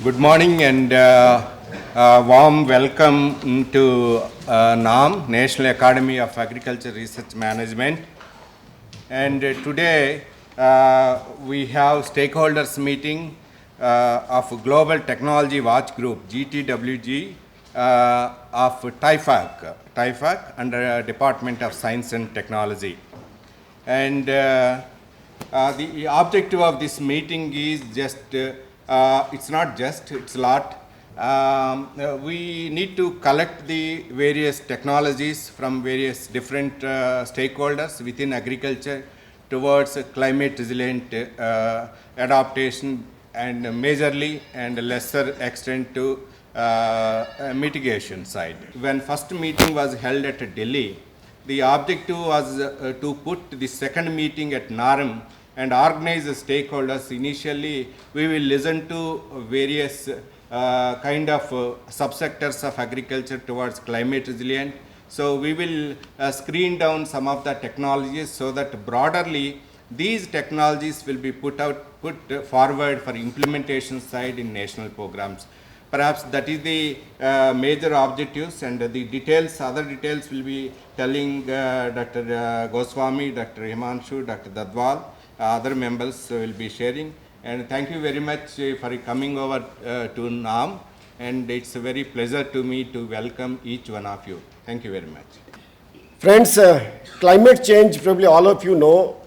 Good morning and warm welcome to NAARM, National Academy of Agriculture Research Management. And today we have stakeholders meeting of Global Technology Watch Group, GTWG, of TIFAC under Department of Science and Technology. And the objective of this meeting is just, it's not just, it's a lot. We need to collect the various technologies from various different stakeholders within agriculture towards climate resilient adaptation and majorly and lesser extent to mitigation side. When first meeting was held at Delhi, the objective was to put the second meeting at NAARM and organize the stakeholders. Initially, we will listen to various kind of subsectors of agriculture towards climate resilient. So we will screen down some of the technologies so that broadly these technologies will be put forward for implementation side in national programs. Perhaps that is the major objectives, and the details, other details will be telling Dr. Goswami, Dr. Himanshu, Dr. Dadwal, other members will be sharing. And thank you very much for coming over to NAARM, and it's a very pleasure to me to welcome each one of you. Thank you very much. Friends, climate change, probably all of you know,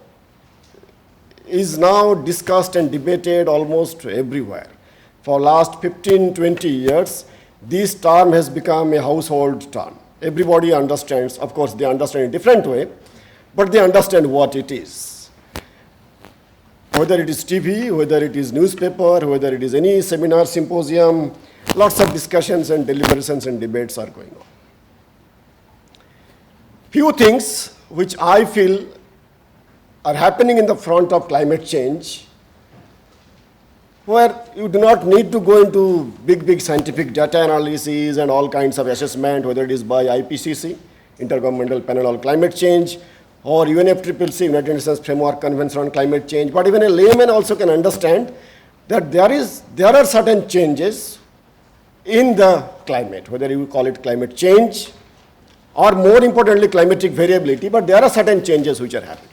is now discussed and debated almost everywhere. For last 15-20 years, this term has become a household term. Everybody understands. Of course, they understand in a different way, but they understand what it is. Whether it is TV, whether it is newspaper, whether it is any seminar, symposium, lots of discussions and deliberations and debates are going on. Few things which I feel are happening in the front of climate change, where you do not need to go into big scientific data analysis and all kinds of assessment, whether it is by IPCC, Intergovernmental Panel on Climate Change, or UNFCCC, United Nations Framework Convention on Climate Change. But even a layman also can understand that there are certain changes in the climate, whether you call it climate change or more importantly climatic variability, but there are certain changes which are happening.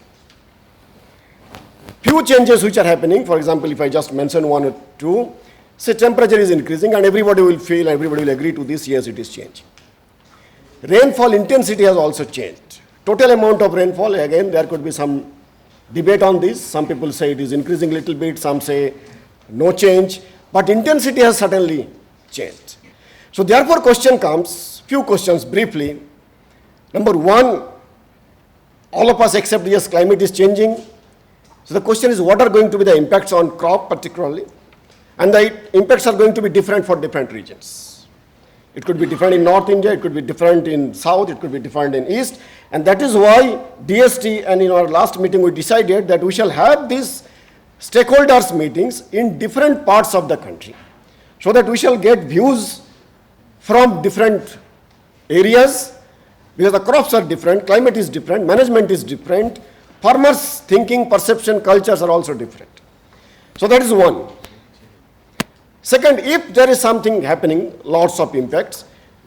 Few changes which are happening, for example, if I just mention one or two, say temperature is increasing and everybody will feel, everybody will agree to this, yes, it is changing. Rainfall intensity has also changed. Total amount of rainfall, again, there could be some debate on this. Some people say it is increasing a little bit, some say no change, but intensity has certainly changed. So therefore question comes, few questions briefly. Number one, all of us accept, yes, climate is changing. So the question is, what are going to be the impacts on crop particularly? And the impacts are going to be different for different regions. It could be different in North India, it could be different in South, it could be different in East. And that is why DST, and in our last meeting we decided that we shall have these stakeholders meetings in different parts of the country, so that we shall get views from different areas, because the crops are different, climate is different, management is different, farmers' thinking, perception, cultures are also different. So that is one. Second, if there is something happening, lots of impacts,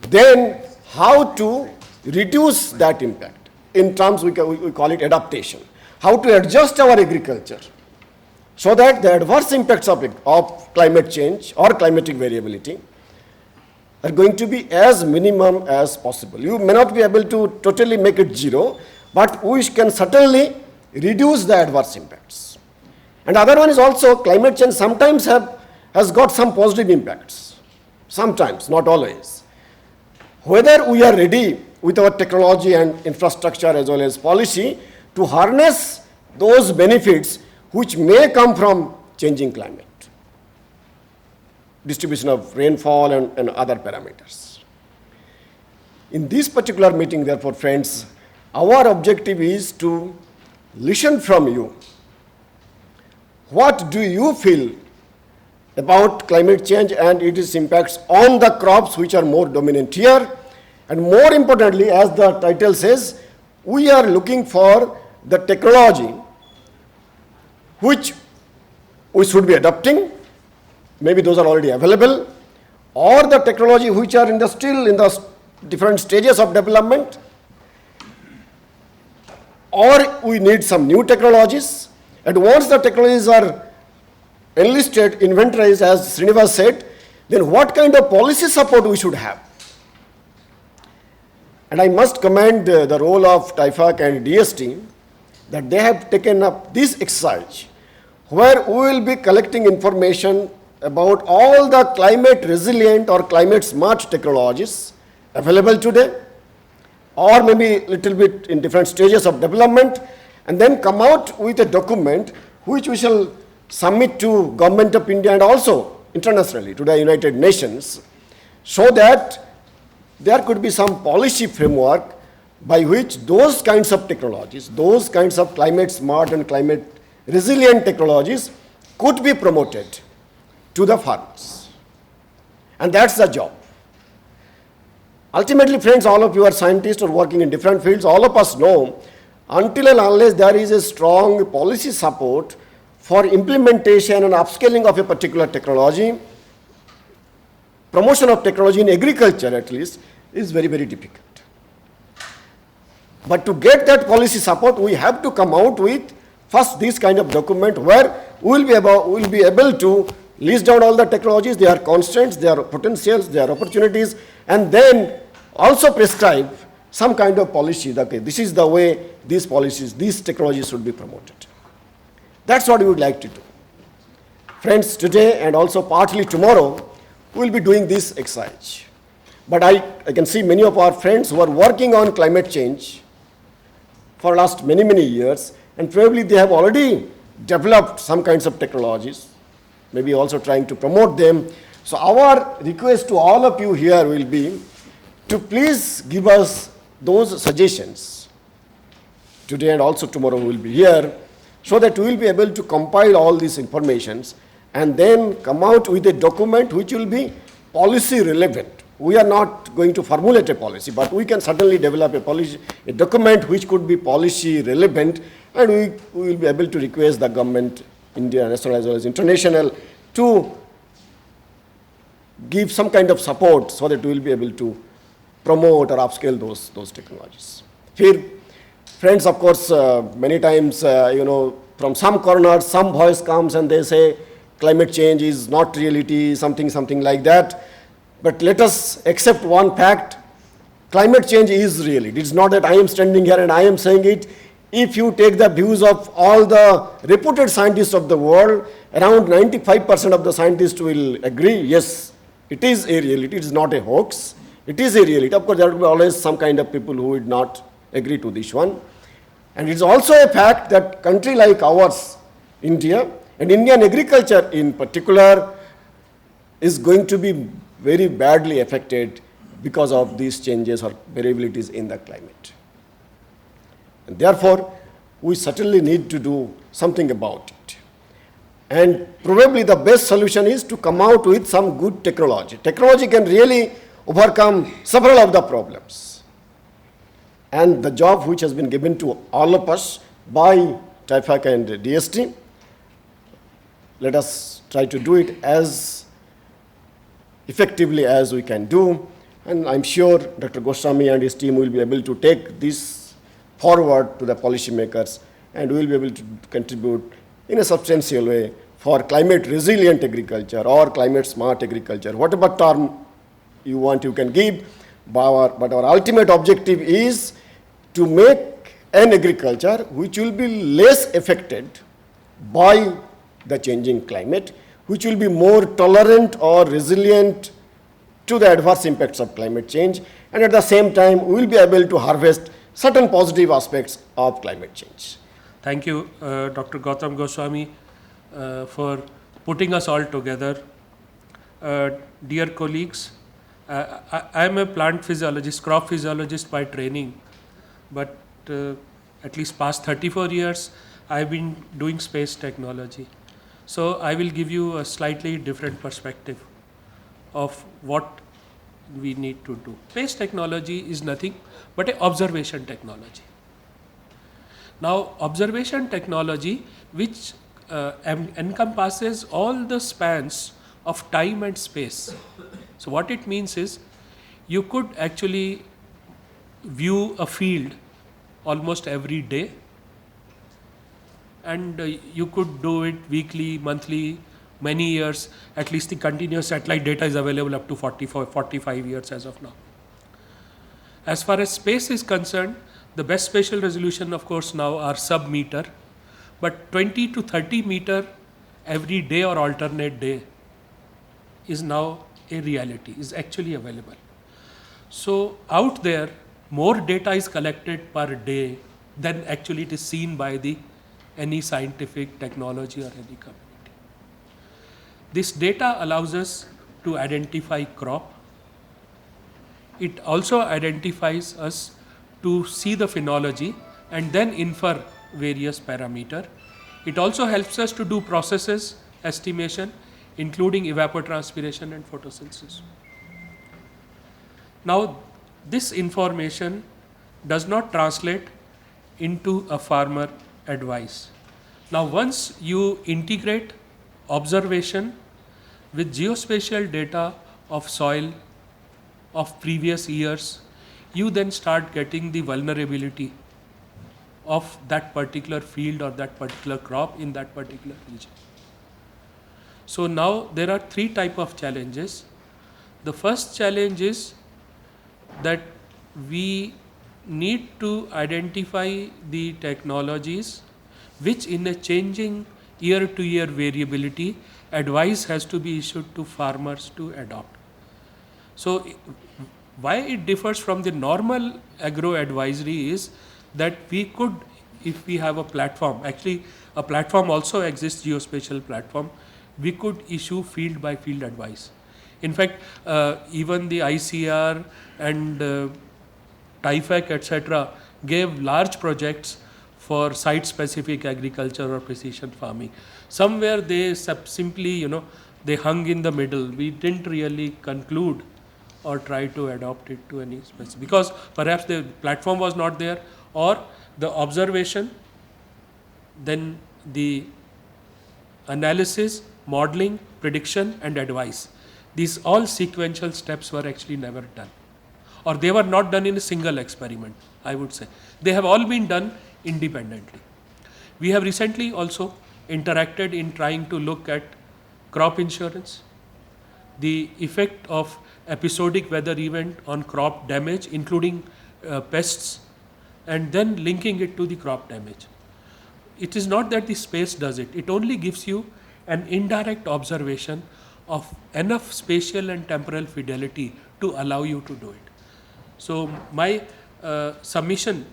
then how to reduce that impact? In terms we call it adaptation. How to adjust our agriculture so that the adverse impacts of climate change or climatic variability are going to be as minimum as possible. You may not be able to totally make it zero, but we can certainly reduce the adverse impacts. And other one is also climate change sometimes has got some positive impacts. Sometimes, not always. Whether we are ready with our technology and infrastructure as well as policy to harness those benefits which may come from changing climate, distribution of rainfall and other parameters. In this particular meeting, therefore, friends, our objective is to listen from you. What do you feel about climate change and its impacts on the crops which are more dominant here? And more importantly, as the title says, we are looking for the technology which we should be adopting maybe those are already available, or the technology which are still in the different stages of development, or we need some new technologies. And once the technologies are enlisted, inventorized, as Srinivas said, then what kind of policy support we should have? And I must commend the role of TIFAC and DST, that they have taken up this exercise, where we will be collecting information about all the climate resilient or climate smart technologies available today, or maybe little bit in different stages of development, and then come out with a document which we shall submit to Government of India and also internationally to the United Nations, so that there could be some policy framework by which those kinds of technologies, those kinds of climate smart and climate resilient technologies could be promoted to the farmers. And that's the job. Ultimately, friends, all of you are scientists or working in different fields. All of us know, until and unless there is a strong policy support for implementation and upscaling of a particular technology, promotion of technology in agriculture at least is very, very difficult. But to get that policy support, we have to come out with first this kind of document where we will be able to list down all the technologies, their constraints, their potentials, their opportunities, and then also prescribe some kind of policy that, okay, this is the way these policies, these technologies should be promoted. That's what we would like to do. Friends, today and also partly tomorrow, we will be doing this exercise. But I can see many of our friends who are working on climate change for last many, many years, and probably they have already developed some kinds of technologies, maybe also trying to promote them. So our request to all of you here will be to please give us those suggestions. Today and also tomorrow we will be here, so that we will be able to compile all these informations and then come out with a document which will be policy relevant. We are not going to formulate a policy, but we can certainly develop a policy, a document which could be policy relevant, and we will be able to request the government, India, national as well as international, to give some kind of support so that we will be able to promote or upscale those technologies. Here, friends, of course, many times, from some corners, some voice comes and they say climate change is not reality, something like that. But let us accept one fact: climate change is reality. It's not that I am standing here and I am saying it. If you take the views of all the reputed scientists of the world, around 95% of the scientists will agree, yes, it is a reality, it is not a hoax, it is a reality. Of course, there will be always some kind of people who would not agree to this one. And it's also a fact that country like ours, India, and Indian agriculture in particular, is going to be very badly affected because of these changes or variabilities in the climate. And therefore, we certainly need to do something about it. And probably the best solution is to come out with some good technology. Technology can really overcome several of the problems. And the job which has been given to all of us by TIFAC and DST, let us try to do it as effectively as we can do. And I'm sure Dr. Goswami and his team will be able to take this forward to the policymakers, and we will be able to contribute in a substantial way for climate resilient agriculture or climate smart agriculture. Whatever term you want, you can give, but our ultimate objective is to make an agriculture which will be less affected by the changing climate, which will be more tolerant or resilient to the adverse impacts of climate change, and at the same time we will be able to harvest certain positive aspects of climate change. Thank you, Dr. Gautam Goswami, for putting us all together. Dear colleagues, I am a plant physiologist, crop physiologist by training, but at least past 34 years, I have been doing space technology. So I will give you a slightly different perspective of what we need to do. Space technology is nothing but an observation technology. Now, observation technology, which encompasses all the spans of time and space. So what it means is you could actually view a field almost every day, and you could do it weekly, monthly, many years. At least the continuous satellite data is available up to 45 years as of now. As far as space is concerned, the best spatial resolution of course now are sub-meter, but 20 to 30 meter every day or alternate day is now a reality, is actually available. So out there, more data is collected per day than actually it is seen by any scientific technology or any community. This data allows us to identify crop. It also identifies us to see the phenology and then infer various parameter. It also helps us to do processes estimation, including evapotranspiration and photosynthesis. Now, this information does not translate into a farmer advice. Now, once you integrate observation with geospatial data of soil of previous years, you then start getting the vulnerability of that particular field or that particular crop in that particular region. So now there are three types of challenges. The first challenge is that we need to identify the technologies which in a changing year-to-year variability, advice has to be issued to farmers to adopt. So why it differs from the normal agro advisory is that we could, if we have a platform, actually a platform also exists, geospatial platform, we could issue field by field advice. In fact, even the ICAR and TIFAC, etc., gave large projects for site-specific agriculture or precision farming. Somewhere they simply, they hung in the middle. We didn't really conclude or try to adopt it to any specific, because perhaps the platform was not there, or the observation, then the analysis, modeling, prediction, and advice. These all sequential steps were actually never done, or they were not done in a single experiment, I would say. They have all been done independently. We have recently also interacted in trying to look at crop insurance, the effect of episodic weather event on crop damage, including pests, and then linking it to the crop damage. It is not that the space does it, it only gives you an indirect observation of enough spatial and temporal fidelity to allow you to do it. So my submission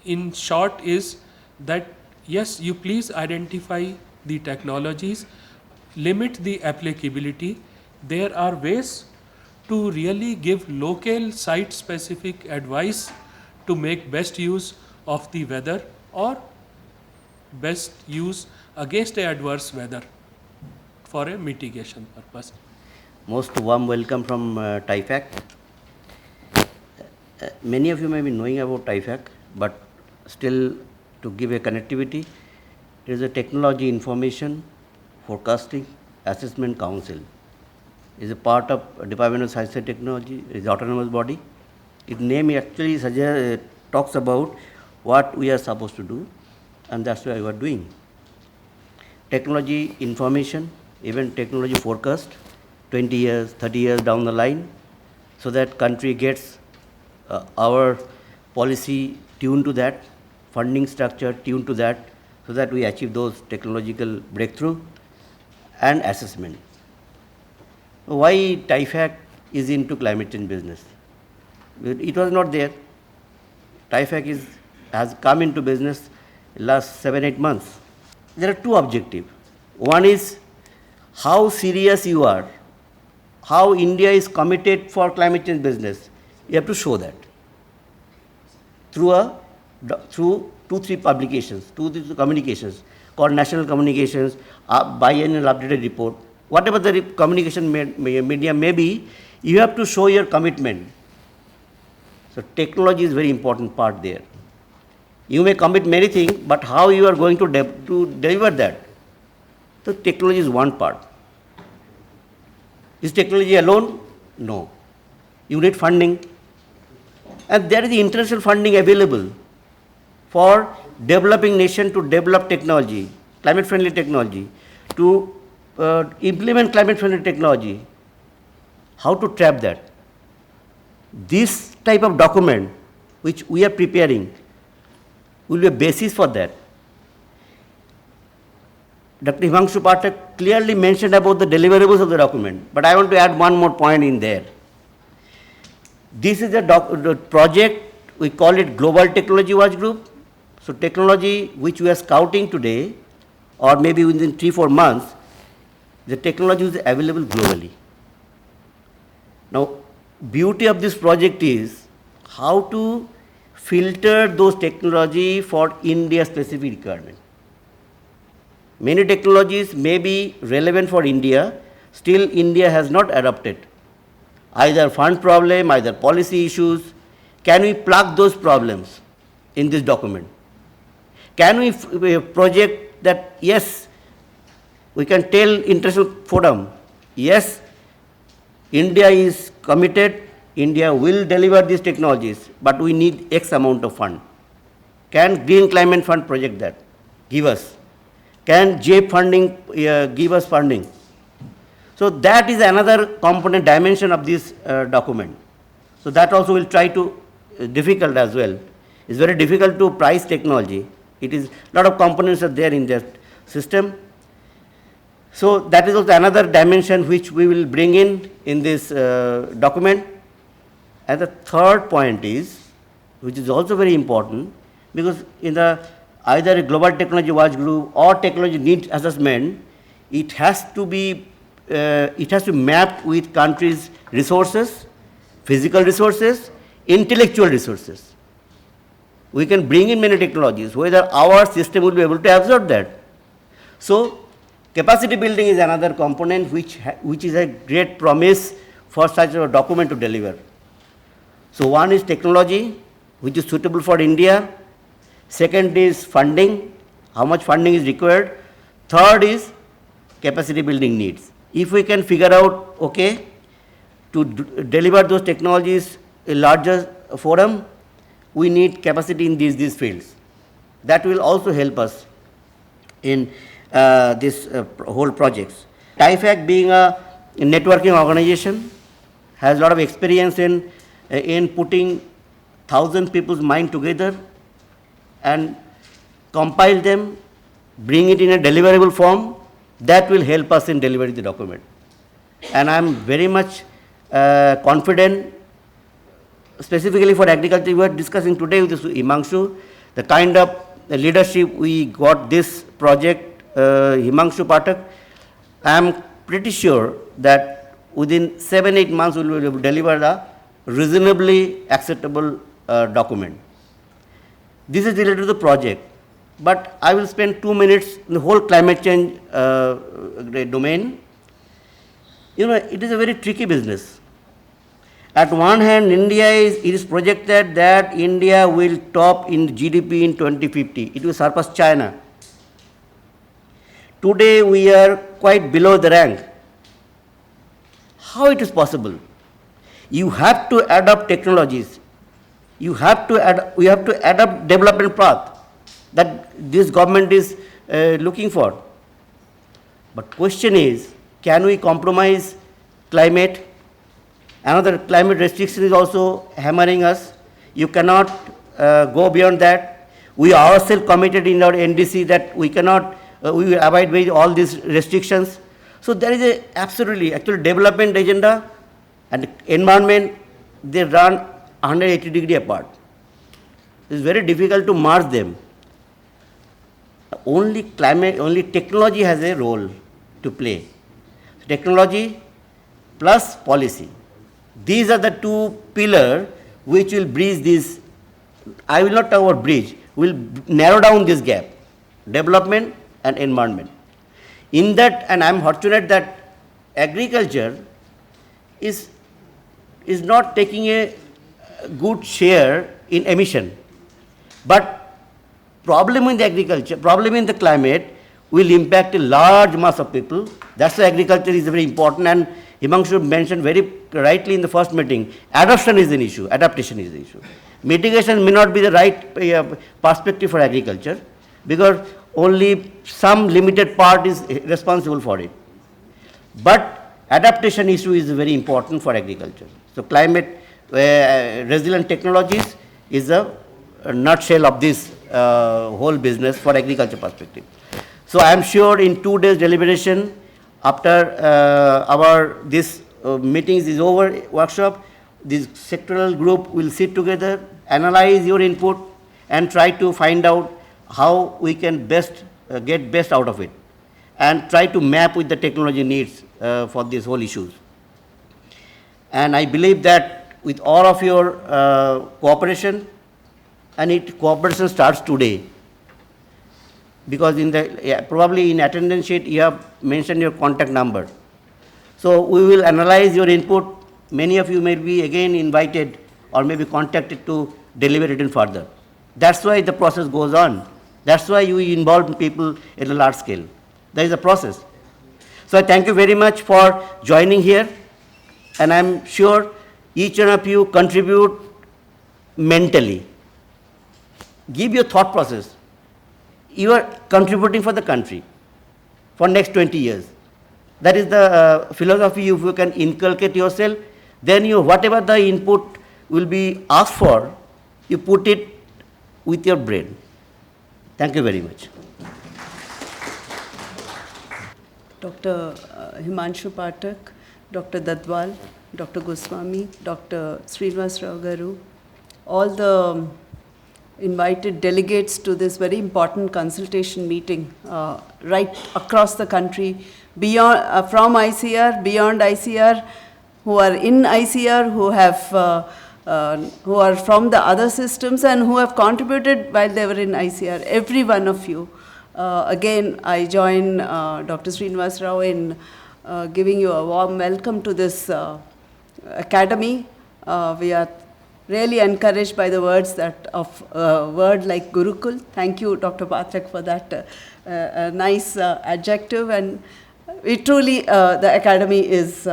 in short is that yes, you please identify the technologies, limit the applicability. There are ways to really give local site specific advice to make best use of the weather or best use against the adverse weather for a mitigation purpose. Most warm welcome from TIFAC. Many of you may be knowing about TIFAC, but still to give a connectivity, it is a Technology Information Forecasting Assessment Council. It is a part of Department of Science and Technology, it is an autonomous body. Its name actually talks about what we are supposed to do, and that's what we are doing. Technology information, even technology forecast, 20 years, 30 years down the line, so that country gets our policy tuned to that, funding structure tuned to that, so that we achieve those technological breakthrough and assessment. Why TIFAC is into climate change business? It was not there. TIFAC has come into business last 7-8 months. There are two objectives. One is how serious you are, how India is committed for climate change business. You have to show that through 2-3 publications, 2-3 communications called national communications, biannual updated report. Whatever the communication medium may be, you have to show your commitment. So technology is very important part there. You may commit many things, but how you are going to deliver that? So technology is one part. Is technology alone? No. You need funding. And there is the international funding available for developing nation to develop technology, climate-friendly technology, to implement climate-friendly technology. How to trap that? This type of document which we are preparing will be a basis for that. Dr. Himanshu Pathak clearly mentioned about the deliverables of the document, but I want to add one more point in there. This is the project, we call it Global Technology Watch Group. So technology which we are scouting today, or maybe within 3-4 months, the technology is available globally. Now, beauty of this project is how to filter those technology for India specific requirement. Many technologies may be relevant for India, still India has not adopted. Either fund problem, either policy issues. Can we plug those problems in this document? Can we project that, yes, we can tell international forum, yes, India is committed, India will deliver these technologies, but we need X amount of fund. Can Green Climate Fund project that? Give us. Can JAPE funding give us funding? So that is another component dimension of this document. So that also will try to, difficult as well. It's very difficult to price technology. It is, a lot of components are there in that system. So that is also another dimension which we will bring in this document. And the third point is, which is also very important, because in the either a global technology watch group or technology needs assessment, it has to be mapped with countries' resources, physical resources, intellectual resources. We can bring in many technologies, whether our system will be able to absorb that. So capacity building is another component which is a great promise for such a document to deliver. So one is technology, which is suitable for India. Second is funding, how much funding is required. Third is capacity building needs. If we can figure out, okay, to deliver those technologies a larger forum, we need capacity in these fields. That will also help us in this whole projects. TIFAC being a networking organization has a lot of experience in putting 1,000 people's mind together and compile them, bring it in a deliverable form. That will help us in delivering the document. And I am very much confident, specifically for agriculture, we are discussing today with Himanshu, the kind of leadership we got this project, Himanshu Pathak. I am pretty sure that within 7-8 months we will be able to deliver the reasonably acceptable document. This is related to the project, but I will spend 2 minutes in the whole climate change domain. You know, it is a very tricky business. At one hand, it is projected that India will top in GDP in 2050. It will surpass China. Today, we are quite below the rank. How it is possible? You have to adopt technologies. We have to adopt development path that this government is looking for. But question is, can we compromise climate? Another climate restriction is also hammering us. You cannot go beyond that. We are ourselves committed in our NDC that we cannot, we will abide by all these restrictions. So there is a actually development agenda and environment, they run 180 degrees apart. It is very difficult to merge them. Only technology has a role to play. Technology plus policy. These are the two pillars which will bridge this. I will not talk about bridge, will narrow down this gap, development and environment. In that, and I am fortunate that agriculture is not taking a good share in emission. But problem in the agriculture, problem in the climate, will impact a large mass of people. That's why agriculture is very important. And Himanshu mentioned very rightly in the first meeting, adoption is an issue, adaptation is the issue. Mitigation may not be the right perspective for agriculture because only some limited part is responsible for it. But adaptation issue is very important for agriculture. So climate resilient technologies is a nutshell of this whole business for agriculture perspective. So I am sure in 2 days deliberation, after this meetings is over, workshop, this sectoral group will sit together, analyze your input, and try to find out how we can best get best out of it, and try to map with the technology needs for these whole issues. And I believe that with all of your cooperation, and cooperation starts today, because in the probably in attendance sheet you have mentioned your contact number. So we will analyze your input. Many of you may be again invited or maybe contacted to deliver it in further. That's why the process goes on. That's why you involve people at a large scale. There is a process. So I thank you very much for joining here, and I'm sure each one of you contribute mentally. Give your thought process. You are contributing for the country for next 20 years. That is the philosophy. If you can inculcate yourself, then you, whatever the input will be asked for, you put it with your brain. Thank you very much. Dr. Himanshu Pathak, Dr. Dadwal, Dr. Goswami, Dr. Srinivas Rao Garu, all the invited delegates to this very important consultation meeting right across the country, beyond, from ICR, beyond ICR, who are in ICR, who are from the other systems and who have contributed while they were in ICR, every one of you. Again, I join Dr. Srinivas Rao in giving you a warm welcome to this academy. We are really encouraged by the words that of a word like Gurukul. Thank you, Dr. Pathak, for that nice adjective. And we truly, the academy is,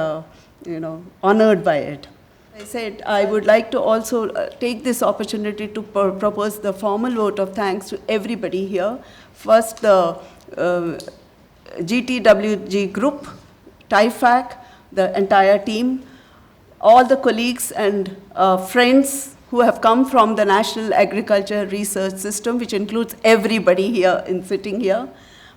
honored by it. I said I would like to also take this opportunity to propose the formal vote of thanks to everybody here. First, the GTWG group, TIFAC, the entire team, all the colleagues and friends who have come from the National Agriculture Research System, which includes everybody here sitting here.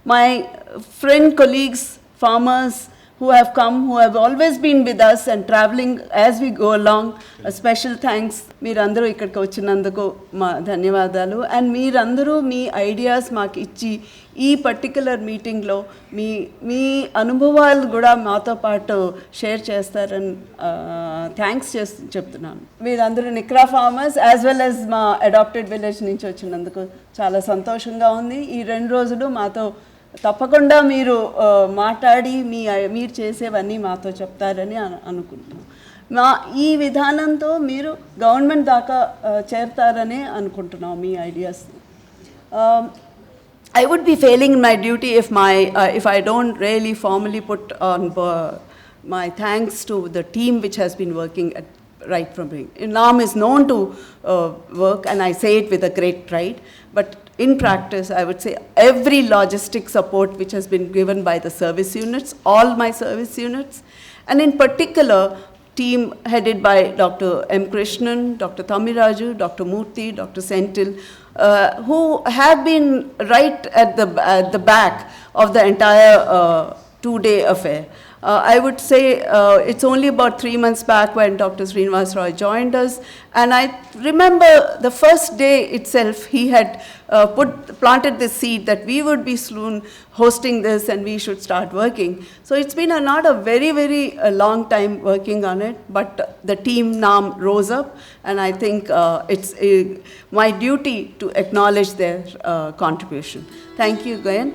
My friend, colleagues, farmers who have come, who have always been with us and traveling as we go along. A special thanks. Meerandaru ikkadiki vachinanduku ma dhanyavadalu. And meerandaru mee ideas maaku ichi ee particular meeting lo మీ అనుభవాలు కూడా మాతో పాటు share చేస్తారని thanks చెప్తున్నాను. మీరందరూ నిక్రా farmers as well as మా adapted village నుంచి వచ్చినందుకు చాలా సంతోషంగా ఉంది. ఈ 2 రోజులు మాతో తప్పకుండా మీరు మాట్లాడి మీరు చేసేవన్నీ మాతో చెప్తారని అనుకుంటున్నాం. ఈ విధానంతో మీరు గవర్నమెంట్ దాకా చేరుతారని అనుకుంటున్నాం మీ ideas. I would be failing in my duty if I don't really formally put on my thanks to the team which has been working right from the beginning. NAARM is known to work, and I say it with a great pride, but in practice, I would say every logistic support which has been given by the service units, all my service units, and in particular, team headed by Dr. M. Krishnan, Dr. Thamiraju, Dr. Murthy, Dr. Sentil, who have been right at the back of the entire 2-day affair. I would say it's only about 3 months back when Dr. Srinivas Rao joined us, and I remember the first day itself he had planted this seed that we would be soon hosting this and we should start working. So it's been not a very, very long time working on it, but the team NAARM rose up, and I think it's my duty to acknowledge their contribution. Thank you again.